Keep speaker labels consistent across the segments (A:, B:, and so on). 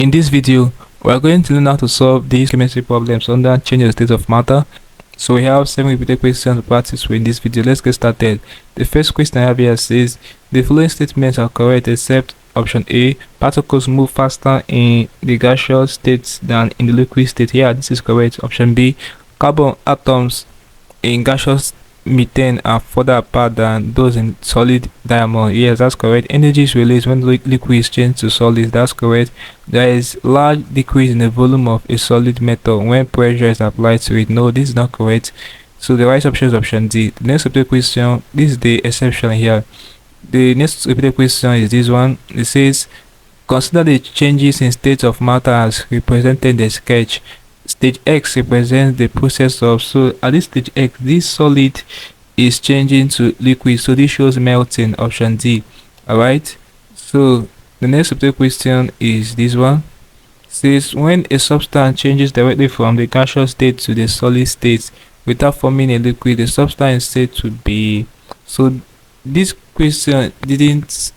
A: In this video, we are going to learn how to solve these chemistry problems under change of state of matter. So we have 7 repeated questions to practice with in this video. Let's get started. The first question I have here says, the following statements are correct except option A, particles move faster in the gaseous state than in the liquid state. Yeah, this is correct. Option B, carbon atoms in gaseous methane are further apart than those in solid diamond. Yes, that's correct. Energy is released when liquid is changed to solid. That's correct. There is large decrease in the volume of a solid metal when pressure is applied to it. No, this is not correct. So the right option is option D. The next repeated question, this is the exception here. The next repeated question is this one. It says, consider the changes in state of matter as represented in the sketch. Stage X represents the process of, so at this stage X, this solid is changing to liquid, so this shows melting. Option D. Alright, so the next repeated question is this one. It says, when a substance changes directly from the gaseous state to the solid state without forming a liquid, the substance state would be, so this question didn't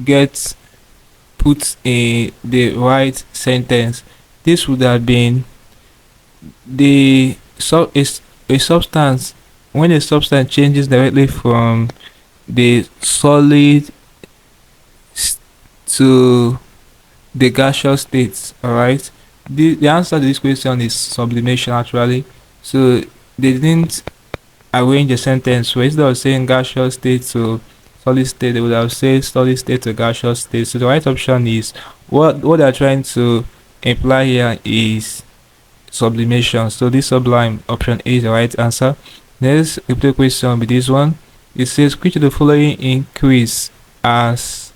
A: get put in the right sentence. This would have been a substance, when a substance changes directly from the solid to the gaseous state. All right, the answer to this question is sublimation actually. So they didn't arrange a sentence, so instead of saying gaseous state to solid state, they would have said solid state to gaseous state. So the right option is, what they're trying to imply here is sublimation. So this sublime, option A, is the right answer. Next repeated question will be this one. It says, which of the following increase as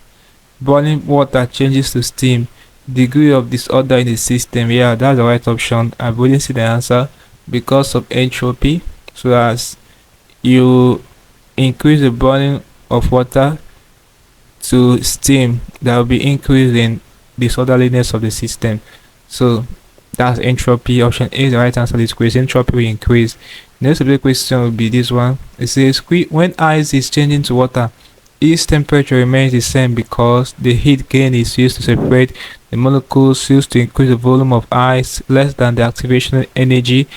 A: boiling water changes to steam? Degree of disorder in the system. Yeah, that's the right option. I wouldn't see the answer because of entropy. So as you increase the boiling of water to steam, there will be increase in disorderliness of the system. So that's entropy. Option A is the right answer to this question. Entropy will increase. Next question will be this one. It says, when ice is changing to water, its temperature remains the same because the heat gain is used to separate the molecules used to increase the volume of ice less than the activation energy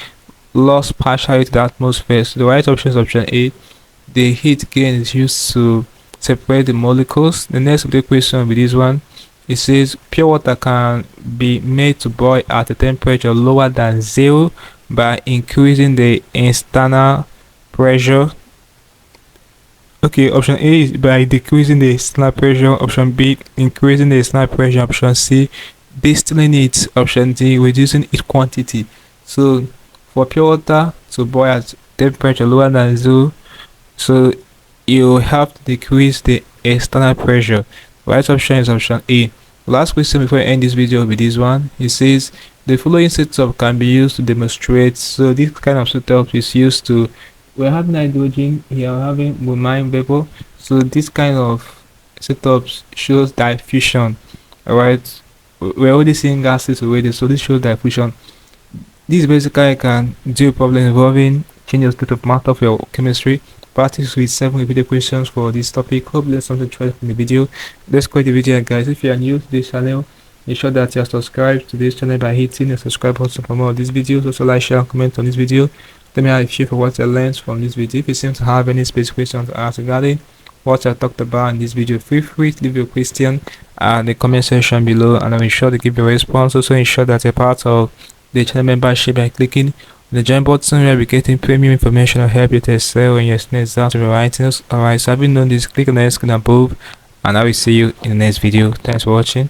A: lost partially to the atmosphere. So the right option is option A. The heat gain is used to separate the molecules. The next question will be this one. It says, pure water can be made to boil at a temperature lower than 0 by increasing the internal pressure. Okay, option A is by decreasing the external pressure. Option B, increasing the external pressure. Option C, distilling it. Option D, reducing its quantity. So for pure water to boil at temperature lower than 0, so you have to decrease the external pressure. Right option is option A. Last question before I end this video will be this one. It says, the following setup can be used to demonstrate. So this kind of setup is used to, we're having hydrogen here, we're having bromine vapor. So this kind of setup shows diffusion. Alright, we're already seeing gases already, so this shows diffusion. This basically can do a problem involving change of state of matter for your chemistry. Practice with 7 repeated questions for this topic. Hope there's something to try from the video. Let's quit the video, guys. If you are new to this channel, make sure that you are subscribed to this channel by hitting the subscribe button for more of these videos. Also like, share, and comment on this video. Let me know if you for what you learned from this video. If you seem to have any specific questions to ask regarding what I talked about in this video, feel free to leave your question in the comment section below, and I'll be sure to give you a response. Also ensure that you're part of the channel membership by clicking the join button, where we're getting premium information to help you to excel in your exams and writings. Alright, so having done this, click on the screen above, and I will see you in the next video. Thanks for watching.